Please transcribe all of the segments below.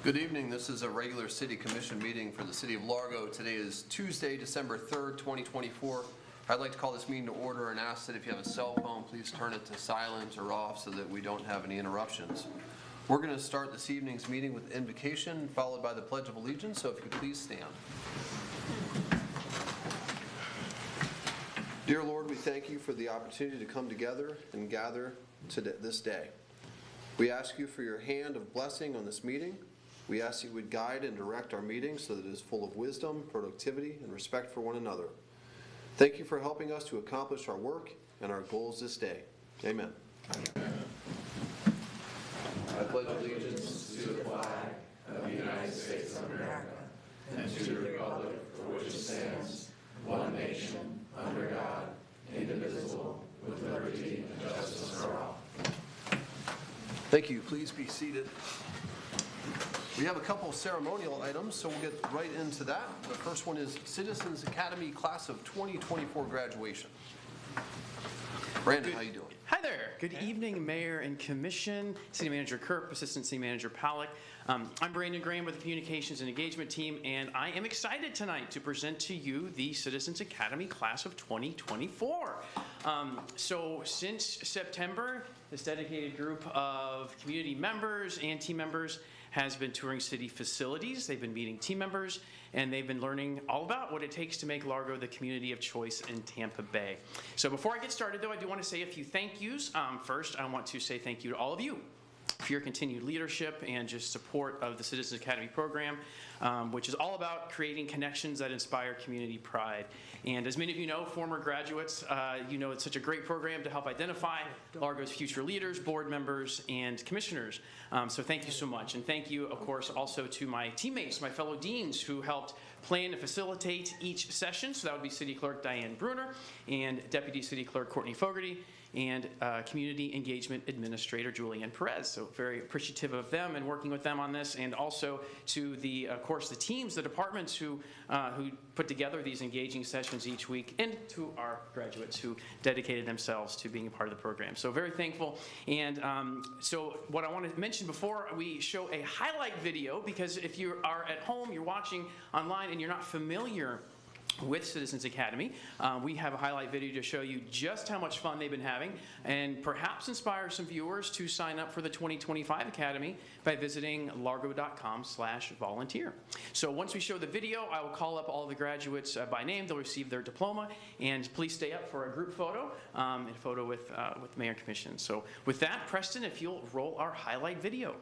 Good evening. This is a regular City Commission meeting for the City of Largo. Today is Tuesday, December 3rd, 2024. I'd like to call this meeting to order and ask that if you have a cell phone, please turn it to silent or off so that we don't have any interruptions. We're going to start this evening's meeting with invocation, followed by the Pledge of Allegiance, so if you could please stand. Dear Lord, we thank you for the opportunity to come together and gather this day. We ask you for your hand of blessing on this meeting. We ask you would guide and direct our meeting so that it is full of wisdom, productivity, and respect for one another. Thank you for helping us to accomplish our work and our goals this day. Amen. I pledge allegiance to the flag of the United States of America and to the republic for which it stands, one nation, under God, indivisible, with liberty and justice for all. Thank you. Please be seated. We have a couple of ceremonial items, so we'll get right into that. The first one is Citizens Academy Class of 2024 graduation. Brandon, how you doing? Hi there. Good evening, Mayor and Commission, City Manager Kerp, Assistant City Manager Pollack. I'm Brandon Graham with the Communications and Engagement team, and I am excited tonight to present to you the Citizens Academy Class of 2024. So since September, this dedicated group of community members and team members has been touring city facilities. They've been meeting team members, and they've been learning all about what it takes to make Largo the community of choice in Tampa Bay. So before I get started, though, I do want to say a few thank yous. First, I want to say thank you to all of you for your continued leadership and just support of the Citizens Academy program, which is all about creating connections that inspire community pride. And as many of you know, former graduates, you know it's such a great program to help identify Largo's future leaders, board members, and commissioners. So thank you so much. And thank you, of course, also to my teammates, my fellow deans who helped plan and facilitate each session. So that would be City Clerk Diane Bruner and Deputy City Clerk Courtney Fogarty and Community Engagement Administrator Julianne Perez. So very appreciative of them and working with them on this, and also to the, of course, the teams, the departments who put together these engaging sessions each week, and to our graduates who dedicated themselves to being a part of the program. So very thankful. And so what I want to mention before we show a highlight video, because if you are at home, you're watching online, and you're not familiar with Citizens Academy, we have a highlight video to show you just how much fun they've been having and perhaps inspire some viewers to sign up for the 2025 Academy by visiting largo.com/volunteer. So once we show the video, I will call up all of the graduates by name. They'll receive their diploma, and please stay up for a group photo, and a photo with Mayor and Commission. So with that, Preston, if you'll roll our highlight video.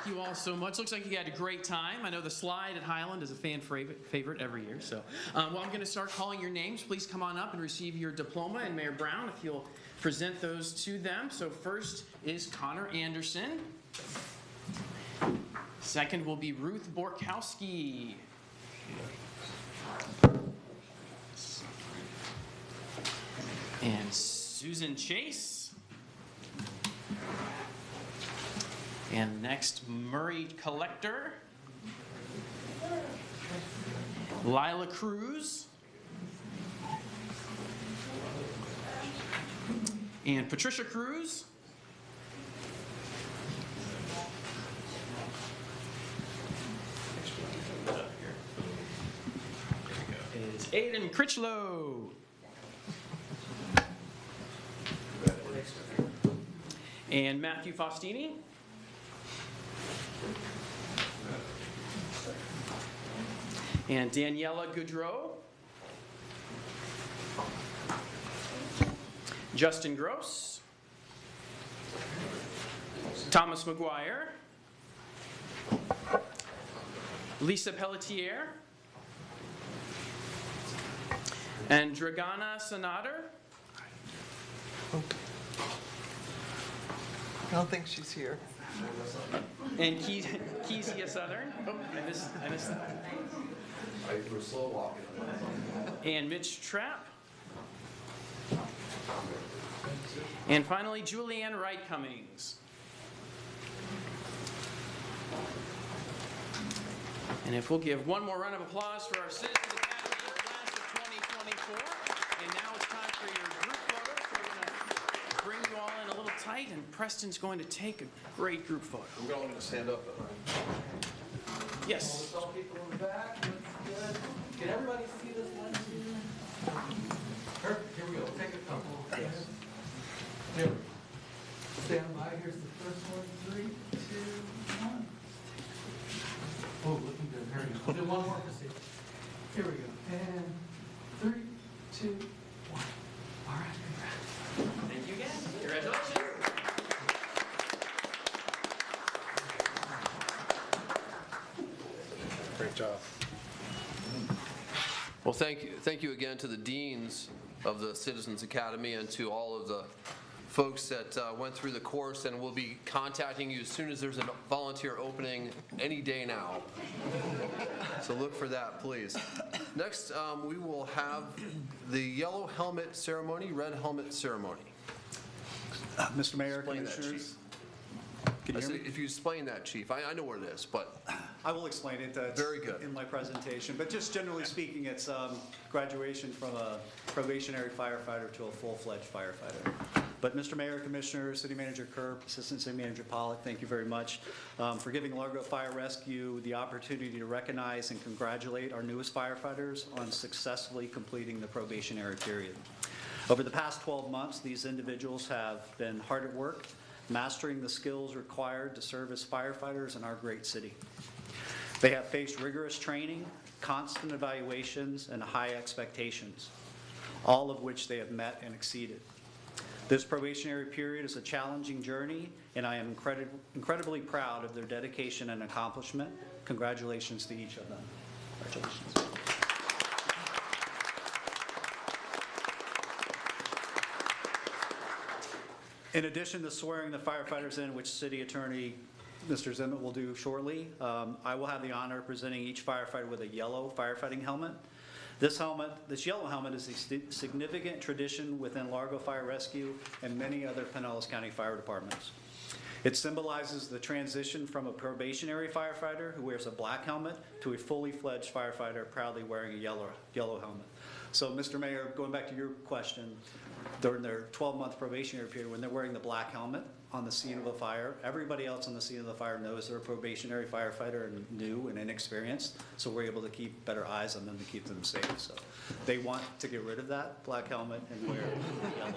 you all so much. Looks like you had a great time. I know the slide at Highland is a fan favorite every year. So, well, I'm going to start calling your names. Please come on up and receive your diploma. And Mayor Brown, if you'll present those to them. So first is Connor Anderson. Second will be Ruth Borkowski. And Susan Chase. And next, Murray Collector. Lila Cruz. And Patricia Cruz. Is Aiden Critchlow. And Matthew Faustini. And Daniela Goudreau. Justin Gross. Thomas McGuire. Lisa Pelletier. And Dragana Sanader. I don't think she's here. And Kezia Southern. Oh, I missed that. We're slow walking. And Mitch Trapp. And finally, Julianne Wright Cummings. And if we'll give one more round of applause for our Citizens Academy class of 2024. And now it's time for your group photos. We're going to bring you all in a little tight, and Preston's going to take a great group photo. We're all going to stand up. Yes. All people in the back. That's good. Can everybody see this one? Perfect. Here we go. Take a couple. Yes. There we go. Stand by. Here's the first one. 3, 2, 1. Oh, looking good. There we go. We'll do one more for see. Here we go. And 3, 2, 1. All right. Congrats. Thank you again. Congratulations. Great job. Well, thank you again to the deans of the Citizens Academy and to all of the folks that went through the course, and we'll be contacting you as soon as there's a volunteer opening any day now. So look for that, please. Next, we will have the yellow helmet ceremony, red helmet ceremony. Mr. Mayor, Explain that, Commissioners. Chief. Can you I hear said, me? if you explain that, Chief, I know where it is, but I will explain it. Very good. In my presentation, but just generally speaking, it's graduation from a probationary firefighter to a full-fledged firefighter. But Mr. Mayor, Commissioners, City Manager Kerr, Assistant City Manager Pollock, thank you very much for giving Largo Fire Rescue the opportunity to recognize and congratulate our newest firefighters on successfully completing the probationary period. Over the past 12 months, these individuals have been hard at work, mastering the skills required to serve as firefighters in our great city. They have faced rigorous training, constant evaluations, and high expectations, all of which they have met and exceeded. This probationary period is a challenging journey, and I am incredibly proud of their dedication and accomplishment. Congratulations to each of them. Congratulations. In addition to swearing the firefighters in, which City Attorney Mr. Zimmet will do shortly, I will have the honor of presenting each firefighter with a yellow firefighting helmet. This yellow helmet is a significant tradition within Largo Fire Rescue and many other Pinellas County Fire Departments. It symbolizes the transition from a probationary firefighter who wears a black helmet to a fully fledged firefighter proudly wearing a yellow helmet. So, Mr. Mayor, going back to your question, during their 12-month probationary period, when they're wearing the black helmet on the scene of a fire, everybody else on the scene of the fire knows they're a probationary firefighter and new and inexperienced, so we're able to keep better eyes on them to keep them safe. So they want to get rid of that black helmet and wear yellow.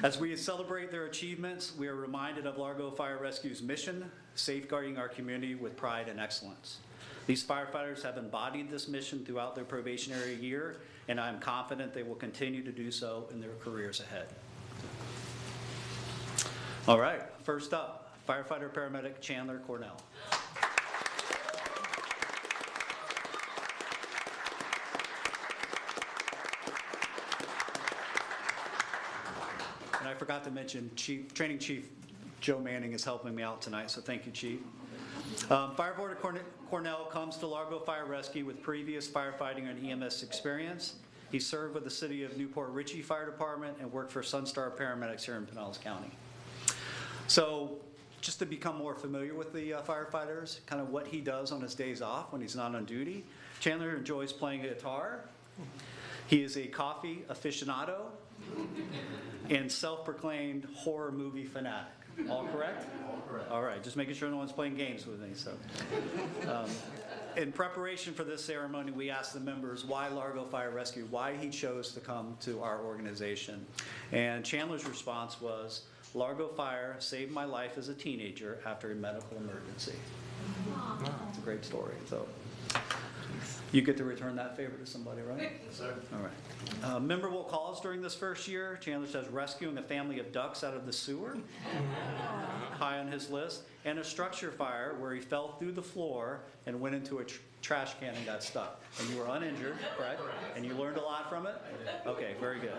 As we celebrate their achievements, we are reminded of Largo Fire Rescue's mission, safeguarding our community with pride and excellence. These firefighters have embodied this mission throughout their probationary year, and I'm confident they will continue to do so in their careers ahead. All right, first up, firefighter paramedic Chandler Cornell. And I forgot to mention, Training Chief Joe Manning is helping me out tonight, so thank you, Chief. Firefighter Cornell comes to Largo Fire Rescue with previous firefighting and EMS experience. He served with the City of Newport Richey Fire Department and worked for Sunstar Paramedics here in Pinellas County. So just to become more familiar with the firefighters, kind of what he does on his days off when he's not on duty, Chandler enjoys playing guitar. He is a coffee aficionado and self-proclaimed horror movie fanatic. All correct? All correct. All right, just making sure no one's playing games with me. So, in preparation for this ceremony, we asked the members why Largo Fire Rescue, why he chose to come to our organization. And Chandler's response was, Largo Fire saved my life as a teenager after a medical emergency. It's a great story. So, you get to return that favor to somebody, right? Yes, sir. All right. Memorable calls during this first year. Chandler says rescuing a family of ducks out of the sewer, high on his list, and a structure fire where he fell through the floor and went into a trash can and got stuck. And you were uninjured, right? And you learned a lot from it? Okay, very good.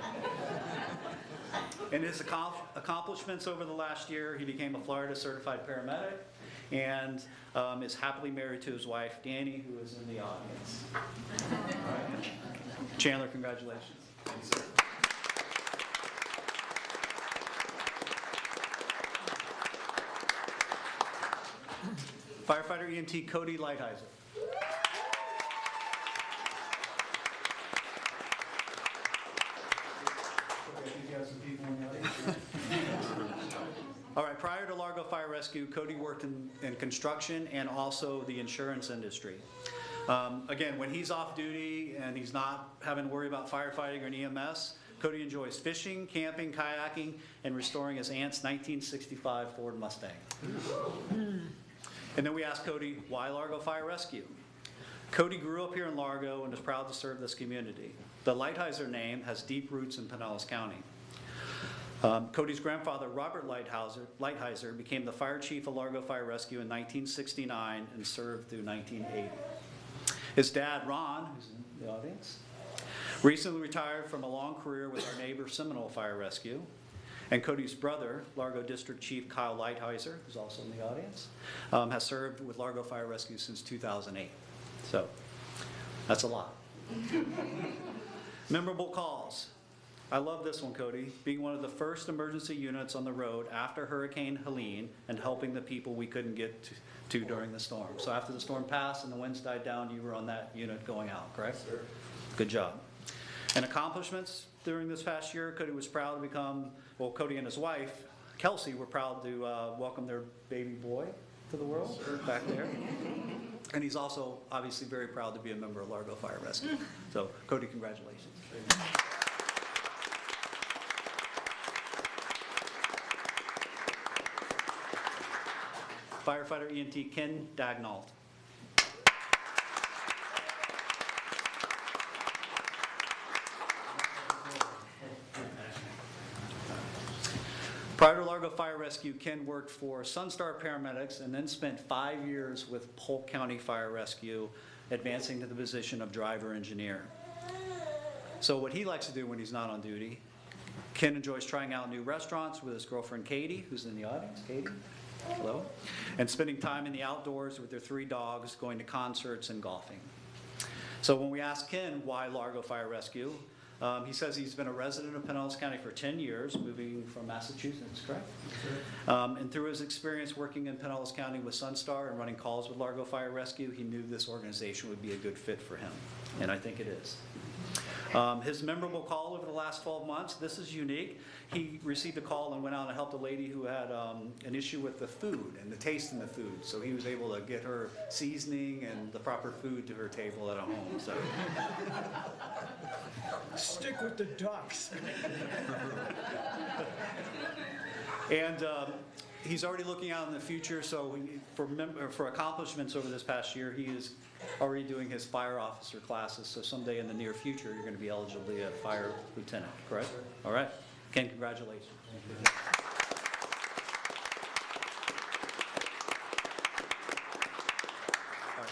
In his accomplishments over the last year, he became a Florida certified paramedic and is happily married to his wife, Danny, who is in the audience. All right. Chandler, congratulations. Thanks, sir. Firefighter EMT Cody Lighthizer. All right, prior to Largo Fire Rescue, Cody worked in construction and also the insurance industry. Again, when he's off duty and he's not having to worry about firefighting or an EMS, Cody enjoys fishing, camping, kayaking, and restoring his aunt's 1965 Ford Mustang. And then we asked Cody, why Largo Fire Rescue? Cody grew up here in Largo and is proud to serve this community. The Lighthizer name has deep roots in Pinellas County. Cody's grandfather, Robert Lighthizer, became the fire chief of Largo Fire Rescue in 1969 and served through 1980. His dad, Ron, who's in the audience, recently retired from a long career with our neighbor Seminole Fire Rescue. And Cody's brother, Largo District Chief Kyle Lighthizer, who's also in the audience, has served with Largo Fire Rescue since 2008. So that's a lot. Memorable calls. I love this one, Cody. Being one of the first emergency units on the road after Hurricane Helene and helping the people we couldn't get to during the storm. So after the storm passed and the winds died down, you were on that unit going out, correct? Sir. Good job. And accomplishments during this past year, Cody was proud to become, well, Cody and his wife, Kelsey, were proud to welcome their baby boy to the world back there. And he's also obviously very proud to be a member of Largo Fire Rescue. So, Cody, congratulations. Firefighter EMT Ken Dagnalt. Prior to Largo Fire Rescue, Ken worked for Sunstar Paramedics and then spent 5 years with Polk County Fire Rescue, advancing to the position of driver engineer. So what he likes to do when he's not on duty, Ken enjoys trying out new restaurants with his girlfriend Katie, who's in the audience. Katie, hello. And spending time in the outdoors with their 3 dogs, going to concerts and golfing. So when we asked Ken why Largo Fire Rescue, he says he's been a resident of Pinellas County for 10 years, moving from Massachusetts, correct? And through his experience working in Pinellas County with Sunstar and running calls with Largo Fire Rescue, he knew this organization would be a good fit for him, and I think it is. His memorable call over the last 12 months, this is unique. He received a call and went out and helped a lady who had an issue with the food and the taste in the food. So he was able to get her seasoning and the proper food to her table at a home. So. Stick with the ducks. And he's already looking out in the future, so for accomplishments over this past year, he is already doing his fire officer classes, so someday in the near future, you're going to be eligible to be a fire lieutenant, correct? All right. Ken, congratulations.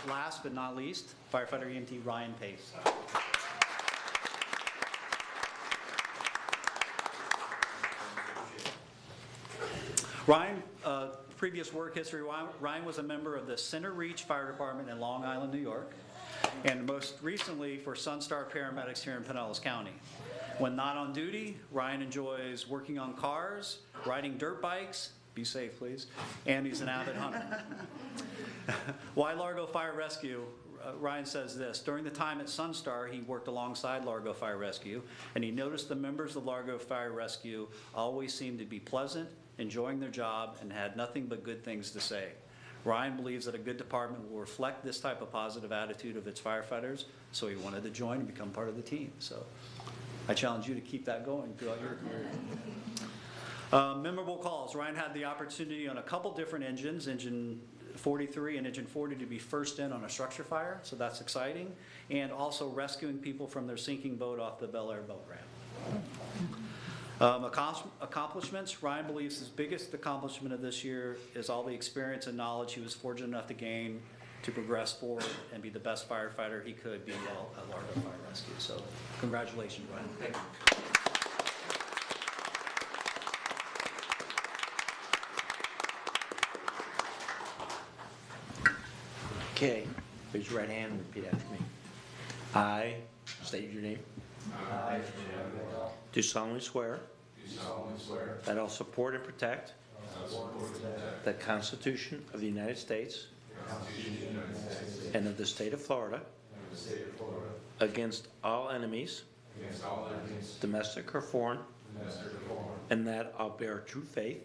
last but not least, firefighter EMT Ryan Pace. Ryan, previous work history, Ryan was a member of the Center Reach Fire Department in Long Island, New York, and most recently for Sunstar Paramedics here in Pinellas County. When not on duty, Ryan enjoys working on cars, riding dirt bikes, be safe please, and he's an avid hunter. Why Largo Fire Rescue? Ryan says this: during the time at Sunstar, he worked alongside Largo Fire Rescue, and he noticed the members of Largo Fire Rescue always seemed to be pleasant, enjoying their job, and had nothing but good things to say. Ryan believes that a good department will reflect this type of positive attitude of its firefighters, so he wanted to join and become part of the team. So I challenge you to keep that going throughout your career. Memorable calls. Ryan had the opportunity on a couple different engines, Engine 43 and Engine 40, to be first in on a structure fire, so that's exciting, and also rescuing people from their sinking boat off the Bel Air boat ramp. Accomplishments. Ryan believes his biggest accomplishment of this year is all the experience and knowledge he was fortunate enough to gain to progress forward and be the best firefighter he could be while at Largo Fire Rescue. So congratulations, Ryan. Thank you. Okay, raise your right hand and repeat after me. I, state your name. I Do solemnly swear do solemnly swear that I'll support and protect that I will support and protect the Constitution of the United States the Constitution of the United States and of the state of Florida and the state of Florida against all enemies, against all enemies, domestic or foreign, domestic or foreign, and that I'll bear true faith,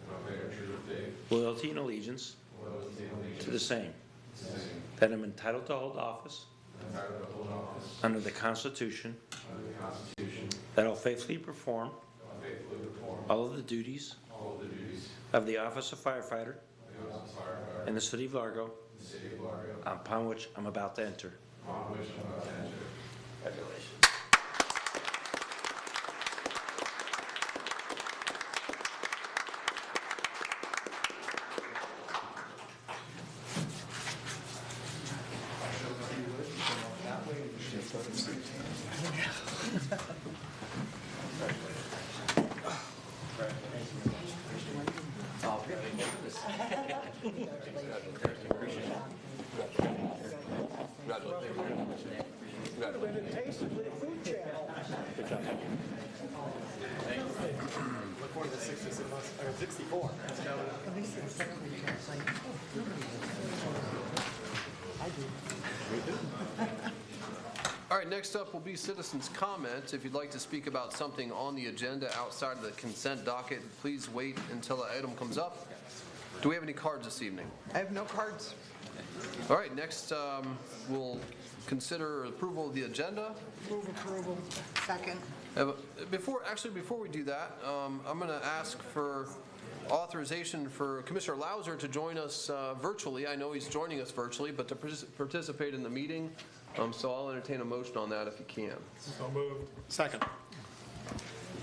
and I bear true faith, loyalty, and allegiance loyalty, and allegiance to the same, to the same, that I'm entitled to hold office and entitled to hold office under the Constitution, under the Constitution, that I'll faithfully perform and faithfully perform all of the duties all of the duties of the office of firefighter of the office of firefighter in the city of Largo, in the city of Largo, upon which I'm about to enter. upon which I'm about to enter. Congratulations. Invitation for the food channel. Look forward to the 64. All right, next up will be citizens' comments. If you'd like to speak about something on the agenda outside of the consent docket, please wait until the item comes up. Do we have any cards this evening? I have no cards. All right, next we'll consider approval of the agenda. Move approval. Second. Before we do that, I'm going to ask for authorization for Commissioner Lauser to join us virtually. I know he's joining us virtually, but to participate in the meeting. So I'll entertain a motion on that if you can. So moved. Second.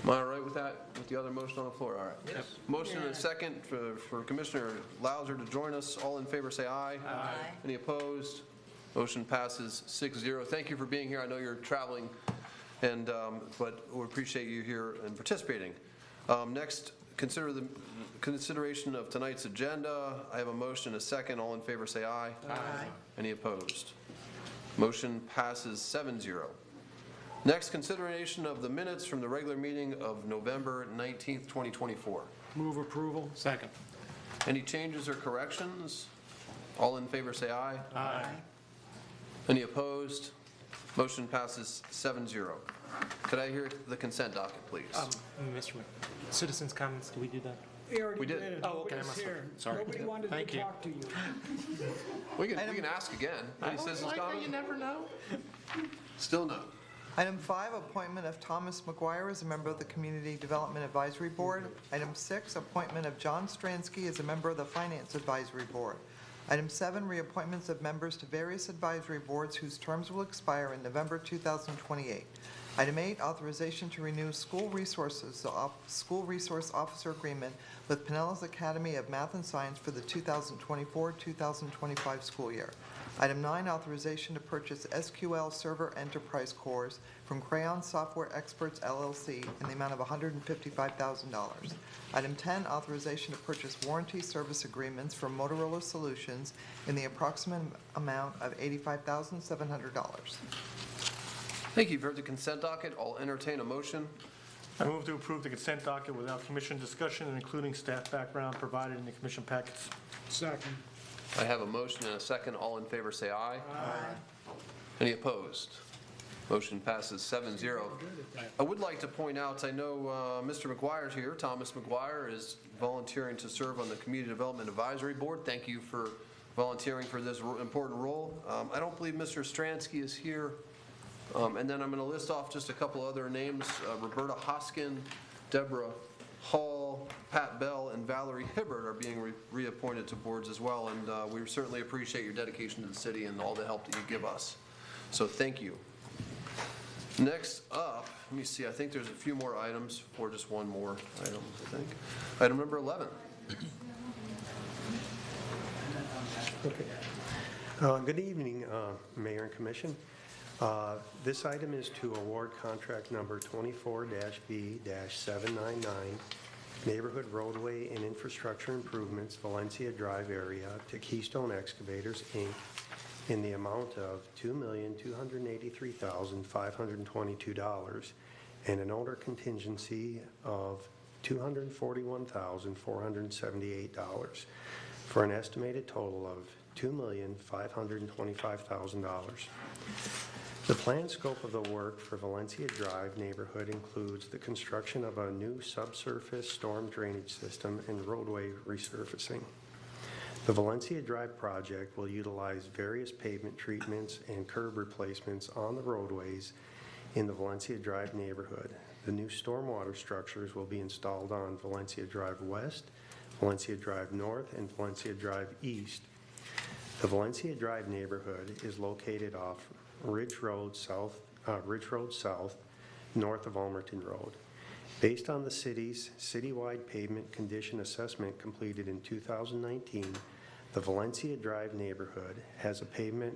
Am I all right with that, with the other motion on the floor? All right. Yes. Motion and a second for Commissioner Lauser to join us. All in favor say aye. Aye. Any opposed? Motion passes 6-0. Thank you for being here. I know you're traveling, and but we appreciate you here and participating. Next, consider the consideration of tonight's agenda. I have a motion and a second. All in favor say aye. Aye. Any opposed? Motion passes 7-0. Next, consideration of the minutes from the regular meeting of November 19th, 2024. Move approval. Second. Any changes or corrections? All in favor say aye. Aye. Any opposed? Motion passes 7-0. Could I hear the consent docket, please? Mr. Citizens' comments, do we do that? We already We did. did it. Oh, okay, I Nobody's must have- here. sorry. Nobody wanted Thank to you. talk to you. We can ask again. Any citizens' comments? You never know. Still no. Item 5, appointment of Thomas McGuire as a member of the Community Development Advisory Board. Item 6, appointment of John Stransky as a member of the Finance Advisory Board. Item 7, reappointments of members to various advisory boards whose terms will expire in November 2028. Item 8, authorization to renew school resource officer agreement with Pinellas Academy of Math and Science for the 2024-2025 school year. Item 9, authorization to purchase SQL Server Enterprise cores from Crayon Software Experts LLC in the amount of $155,000. Item 10, authorization to purchase warranty service agreements from Motorola Solutions in the approximate amount of $85,700. Thank you. You've heard the consent docket. I'll entertain a motion. I move to approve the consent docket without commission discussion and including staff background provided in the commission packets. Second. I have a motion and a second. All in favor say aye. Aye. Any opposed? Motion passes 7-0. I would like to point out, I know Mr. McGuire's here. Thomas McGuire is volunteering to serve on the Community Development Advisory Board. Thank you for volunteering for this important role. I don't believe Mr. Stransky is here. And then I'm going to list off just a couple other names. Roberta Hoskin, Deborah Hall, Pat Bell, and Valerie Hibbert are being reappointed to boards as well, and we certainly appreciate your dedication to the city and all the help that you give us. So thank you. Next up, let me see, I think there's a few more items, or just one more item, I think. Item number 11. Okay. Good evening, Mayor and Commission. This item is to award contract number 24-B-799, Neighborhood Roadway and Infrastructure Improvements, Valencia Drive area, to Keystone Excavators, Inc., in the amount of $2,283,522 and an owner contingency of $241,478 for an estimated total of $2,525,000. The planned scope of the work for Valencia Drive neighborhood includes the construction of a new subsurface storm drainage system and roadway resurfacing. The Valencia Drive project will utilize various pavement treatments and curb replacements on the roadways in the Valencia Drive neighborhood. The new stormwater structures will be installed on Valencia Drive West, Valencia Drive North, and Valencia Drive East. The Valencia Drive neighborhood is located off Ridge Road South, north of Almerton Road. Based on the city's citywide pavement condition assessment completed in 2019, the Valencia Drive neighborhood has a pavement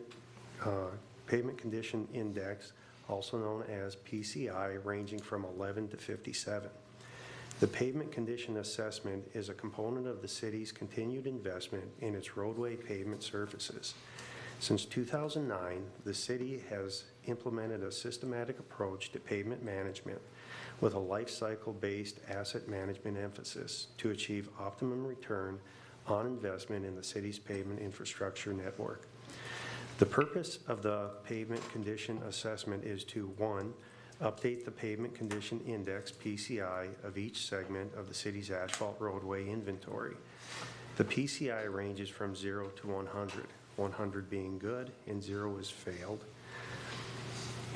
condition index, also known as PCI, ranging from 11 to 57. The pavement condition assessment is a component of the city's continued investment in its roadway pavement surfaces. Since 2009, the city has implemented a systematic approach to pavement management with a life cycle-based asset management emphasis to achieve optimum return on investment in the city's pavement infrastructure network. The purpose of the pavement condition assessment is to, 1, update the pavement condition index, PCI, of each segment of the city's asphalt roadway inventory. The PCI ranges from 0 to 100, 100 being good and 0 is failed.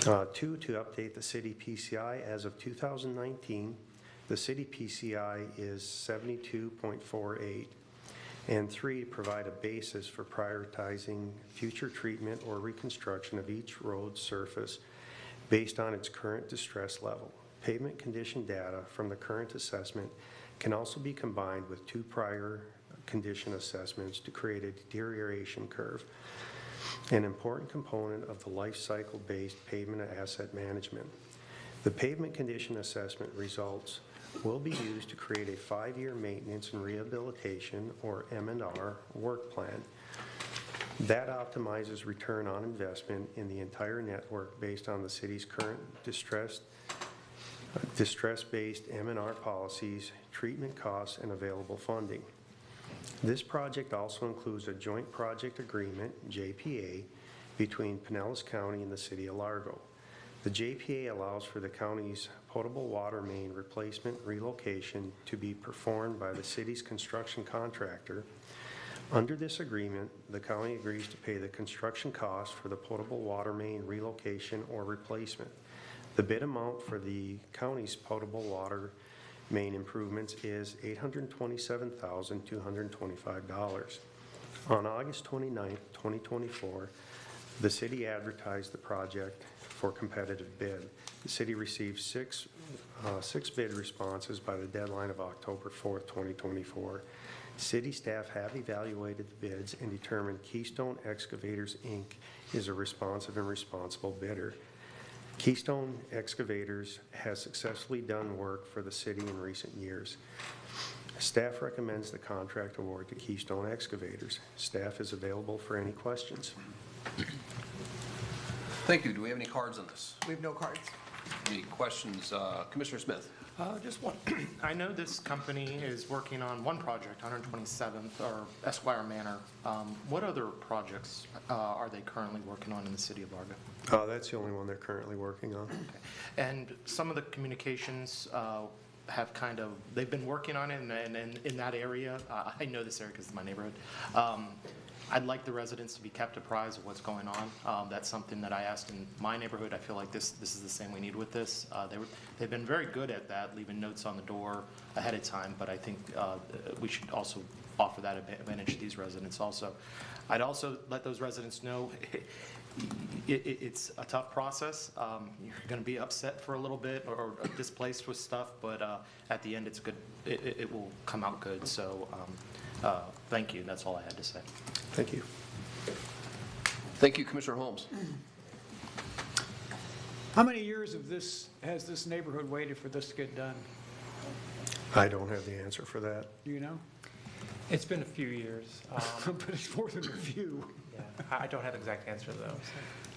2, to update the city PCI as of 2019. The city PCI is 72.48. And 3, provide a basis for prioritizing future treatment or reconstruction of each road surface based on its current distress level. Pavement condition data from the current assessment can also be combined with 2 prior condition assessments to create a deterioration curve, an important component of the life cycle-based pavement asset management. The pavement condition assessment results will be used to create a 5-year maintenance and rehabilitation, or M&R, work plan that optimizes return on investment in the entire network based on the city's current distress-based M&R policies, treatment costs, and available funding. This project also includes a joint project agreement, JPA, between Pinellas County and the City of Largo. The JPA allows for the county's potable water main replacement relocation to be performed by the city's construction contractor. Under this agreement, the county agrees to pay the construction costs for the potable water main relocation or replacement. The bid amount for the county's potable water main improvements is $827,225. On August 29, 2024, the city advertised the project for competitive bid. The city received six bid responses by the deadline of October 4th, 2024. City staff have evaluated the bids and determined Keystone Excavators, Inc. is a responsive and responsible bidder. Keystone Excavators has successfully done work for the city in recent years. Staff recommends the contract award to Keystone Excavators. Staff is available for any questions. Thank you. Do we have any cards on this? We have no cards. Any questions? Commissioner Smith? Just one. I know this company is working on one project, 127th or Esquire Manor. What other projects are they currently working on in the city of Largo? That's the only one they're currently working on. Okay. And some of the communications have kind of, they've been working on it and in that area. I know this area because it's my neighborhood. I'd like the residents to be kept apprised of what's going on. That's something that I asked in my neighborhood. I feel like this is the same we need with this. They've been very good at that, leaving notes on the door ahead of time, but I think we should also offer that advantage to these residents also. I'd also let those residents know it's a tough process. You're going to be upset for a little bit or displaced with stuff, but at the end it's good. It will come out good. So thank you. That's all I had to say. Thank you. Thank you, Commissioner Holmes. How many years has this neighborhood waited for this to get done? I don't have the answer for that. Do you know? It's been a few years. But it's more than a few. Yeah, I don't have an exact answer though.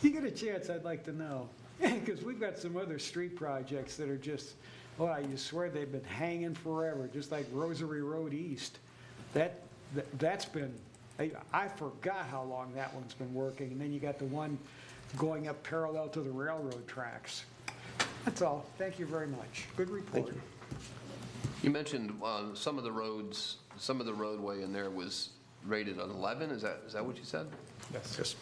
You get a chance, I'd like to know. Because we've got some other street projects that are just, well, you swear they've been hanging forever, just like Rosary Road East. That's been, I forgot how long that one's been working. And then you got the one going up parallel to the railroad tracks. That's all. Thank you very much. Good report. Thank you. You mentioned some of the roads, some of the roadway in there was rated on 11. Is that what you said? Yes.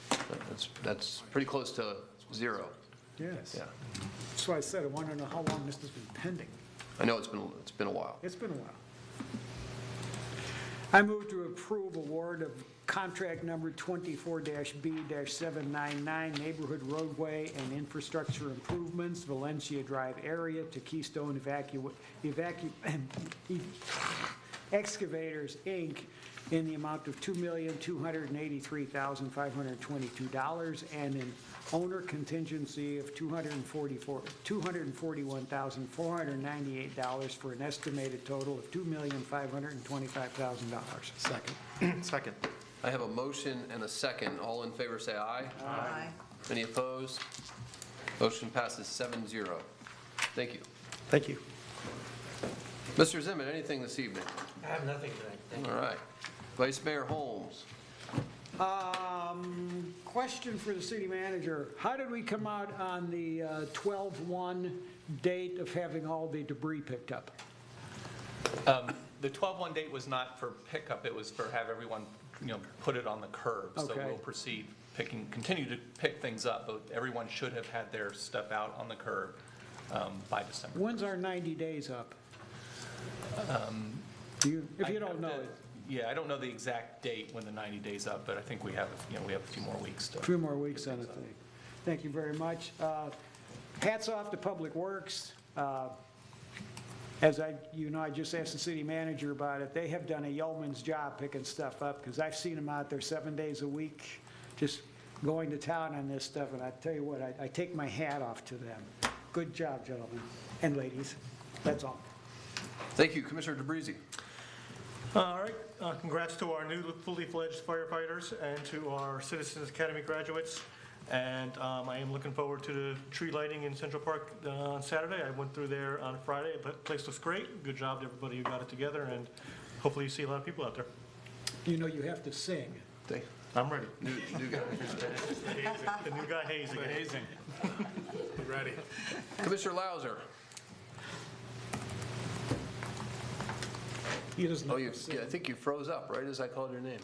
That's pretty close to 0. Yes. Yeah. That's why I said I want to know how long this has been pending. I know it's been a while. It's been a while. I move to approve award of contract number 24-B-799, Neighborhood Roadway and Infrastructure Improvements, Valencia Drive area to Keystone Excavators, Inc., in the amount of $2,283,522 and an owner contingency of $241,498 for an estimated total of $2,525,000. Second. I have a motion and a second. All in favor say aye. Aye. Any opposed? Motion passes 7-0. Thank you. Thank you. Mr. Zimmett, anything this evening? I have nothing tonight. Thank you. All right. Vice Mayor Holmes. Question for the city manager. How did we come out on the 12/1 date of having all the debris picked up? The 12/1 date was not for pickup, it was for have everyone, put it on the curb. So Okay. we'll continue to pick things up, but everyone should have had their stuff out on the curb by December. When's our 90 days up? If you don't know it. Yeah, I don't know the exact date when the 90 days up, but I think we have a few more weeks to. A few more weeks on the thing. Thank you very much. Hats off to Public Works. As I just asked the city manager about it. They have done a yeoman's job picking stuff up because I've seen them out there 7 days a week just going to town on this stuff. And I tell you what, I take my hat off to them. Good job, gentlemen and ladies. That's all. Thank you, Commissioner DeBreezy. All right, congrats to our new fully fledged firefighters and to our Citizens Academy graduates. And I am looking forward to the tree lighting in Central Park on Saturday. I went through there on Friday. The place looks great. Good job to everybody who got it together, and hopefully you see a lot of people out there. You know you have to sing. I'm ready. New guy. The new guy hazing. Ready. Commissioner Lauser. He doesn't Oh, have to sing. I think you froze up right as I called your name.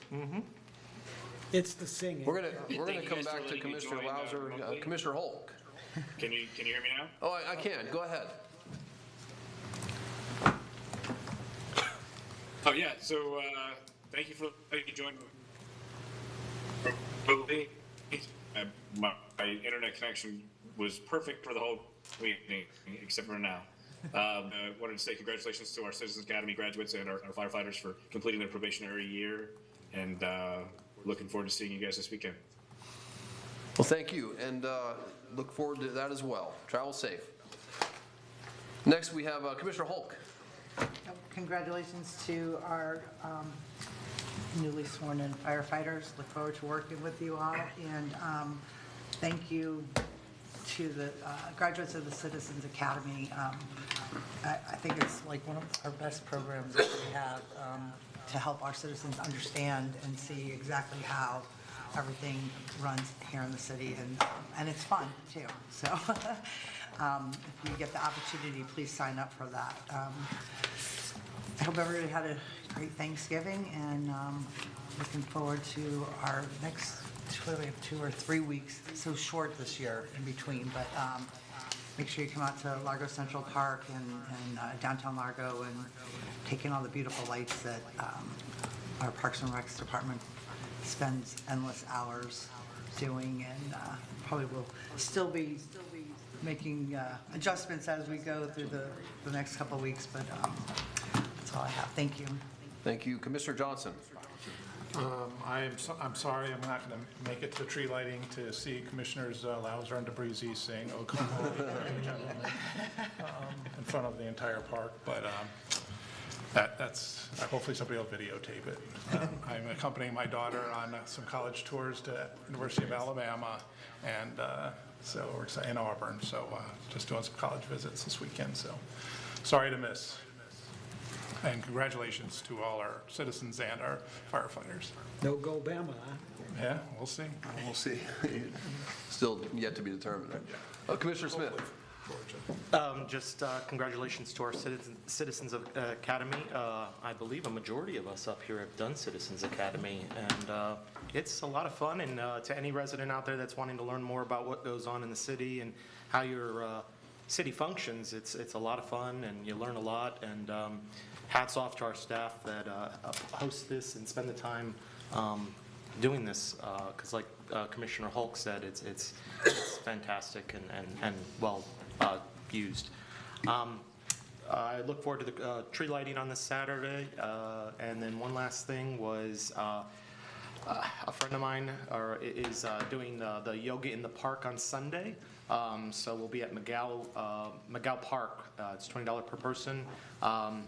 It's the singing. We're gonna Thank come you guys back for to letting me Commissioner join, Lauser. remotely. Commissioner Holk. Can you hear me now? Oh, I can. Go ahead. Oh yeah. So thank you for letting me join. My internet connection was perfect for the whole meeting, except for now. Wanted to say congratulations to our Citizens Academy graduates and our firefighters for completing their probationary year, and we're looking forward to seeing you guys this weekend. Well, thank you, and look forward to that as well. Travel safe. Next, we have Commissioner Hulk. Congratulations to our newly sworn-in firefighters. Look forward to working with you all, and thank you to the graduates of the Citizens Academy. I think it's like one of our best programs that we have to help our citizens understand and see exactly how everything runs here in the city, and it's fun too. So if you get the opportunity, please sign up for that. I hope everybody had a great Thanksgiving, and looking forward to our next 2 or 3 weeks. It's so short this year in between, but make sure you come out to Largo Central Park and downtown Largo and take in all the beautiful lights that our Parks and Recs department spends endless hours doing, and probably will still be making adjustments as we go through the next couple of weeks, but that's all I have. Thank you. Thank you. Commissioner Johnson. I'm sorry I'm not going to make it to tree lighting to see Commissioners Lauser and DeBreezy sing "Oh Come Home" in front of the entire park, but that's hopefully somebody will videotape it. I'm accompanying my daughter on some college tours to University of Alabama, and so we're excited, in Auburn, so just doing some college visits this weekend, so sorry to miss. And congratulations to all our citizens and our firefighters. No go Bama, huh? Yeah, we'll see. We'll see. Still yet to be determined. Commissioner Smith. Just congratulations to our Citizens Academy. I believe a majority of us up here have done Citizens Academy, and it's a lot of fun. And to any resident out there that's wanting to learn more about what goes on in the city and how your city functions, it's a lot of fun, and you learn a lot. And hats off to our staff that host this and spend the time doing this, because like Commissioner Hulk said, it's fantastic and well used. I look forward to the tree lighting on this Saturday, and then one last thing was a friend of mine is doing the yoga in the park on Sunday. So we'll be at McGow Park. It's $20 per person.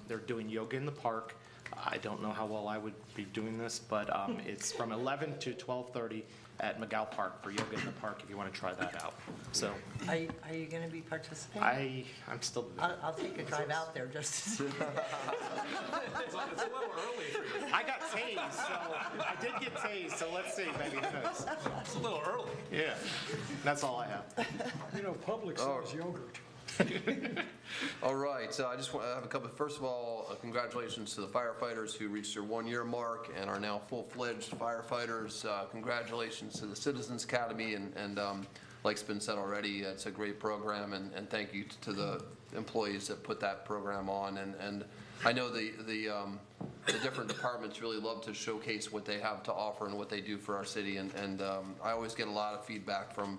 They're doing yoga in the park. I don't know how well I would be doing this, but it's from 11 to 12:30 at McGow Park for yoga in the park if you want to try that out. So Are you going to be participating? I'm still. I'll take a drive out there just to see. It's a little early for you. I got tased, so I did get tased, so let's see, maybe who knows. It's a little early. Yeah, that's all I have. You know, Publix sells yogurt. All right, so I just want to have a couple. First of all, congratulations to the firefighters who reached their 1-year mark and are now full-fledged firefighters. Congratulations to the Citizens Academy, and like's been said already, it's a great program, and thank you to the employees that put that program on. And I know the different departments really love to showcase what they have to offer and what they do for our city, and I always get a lot of feedback from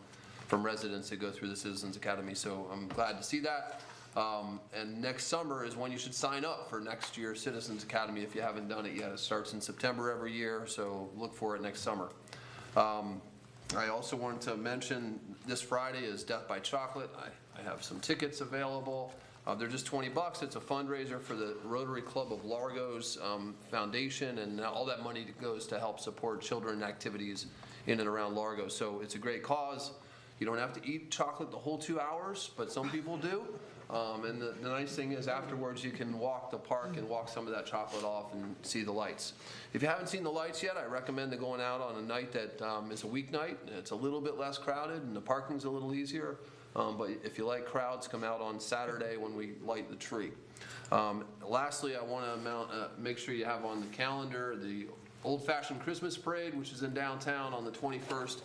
residents that go through the Citizens Academy, so I'm glad to see that. And next summer is when you should sign up for next year's Citizens Academy if you haven't done it yet. It starts in September every year, so look for it next summer. I also wanted to mention this Friday is Death by Chocolate. I have some tickets available. They're just $20. It's a fundraiser for the Rotary Club of Largo's foundation, and all that money goes to help support children activities in and around Largo. So it's a great cause. You don't have to eat chocolate the whole 2 hours, but some people do. And the nice thing is afterwards you can walk the park and walk some of that chocolate off and see the lights. If you haven't seen the lights yet, I recommend going out on a night that is a weeknight. It's a little bit less crowded and the parking's a little easier. But if you like crowds, come out on Saturday when we light the tree. Lastly, I want to make sure you have on the calendar the Old-Fashioned Christmas Parade, which is in downtown on the 21st.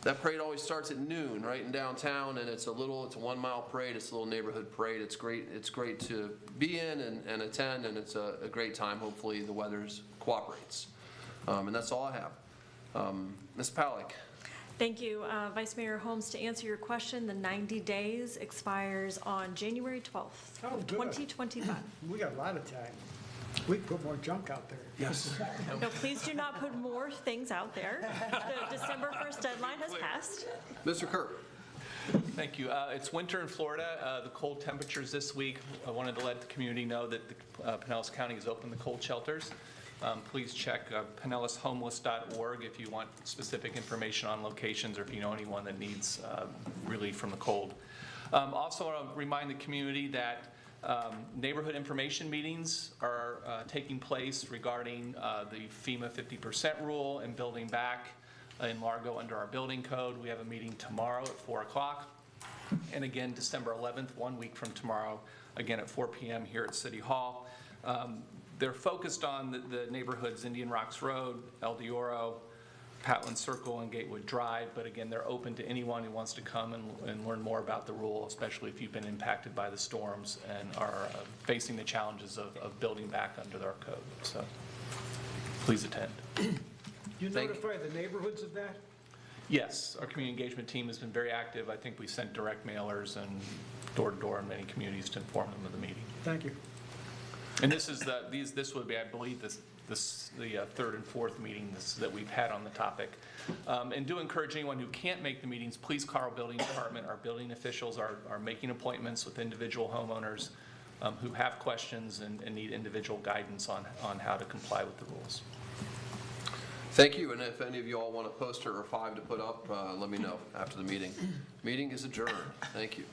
That parade always starts at noon, right in downtown, and it's a 1-mile parade. It's a little neighborhood parade. It's great to be in and attend, and it's a great time. Hopefully the weather cooperates. And that's all I have. Ms. Palick. Thank you, Vice Mayor Holmes. To answer your question, the 90 days expires on January 12th, Oh, of good. 2025. We got a lot of time. We can put more junk out there. Yes. No, please do not put more things out there. The December 1st deadline has passed. Mr. Kerr. Thank you. It's winter in Florida. The cold temperatures this week. I wanted to let the community know that Pinellas County has opened the cold shelters. Please check pinellashomeless.org if you want specific information on locations or if you know anyone that needs relief from the cold. Also, I want to remind the community that neighborhood information meetings are taking place regarding the FEMA 50% rule and building back in Largo under our building code. We have a meeting tomorrow at 4 o'clock. And again, December 11th, 1 week from tomorrow, again at 4 p.m. here at City Hall. They're focused on the neighborhoods Indian Rocks Road, El Dioro, Patland Circle, and Gatewood Drive. But again, they're open to anyone who wants to come and learn more about the rule, especially if you've been impacted by the storms and are facing the challenges of building back under our code. So please attend. You notify the neighborhoods of that? Yes, our community engagement team has been very active. I think we sent direct mailers and door-to-door in many communities to inform them of the meeting. Thank you. And this is this would be, I believe, the third and fourth meeting that we've had on the topic. And do encourage anyone who can't make the meetings, please call our building department. Our building officials are making appointments with individual homeowners who have questions and need individual guidance on how to comply with the rules. Thank you, and if any of you all want a poster or 5 to put up, let me know after the meeting. Meeting is adjourned. Thank you.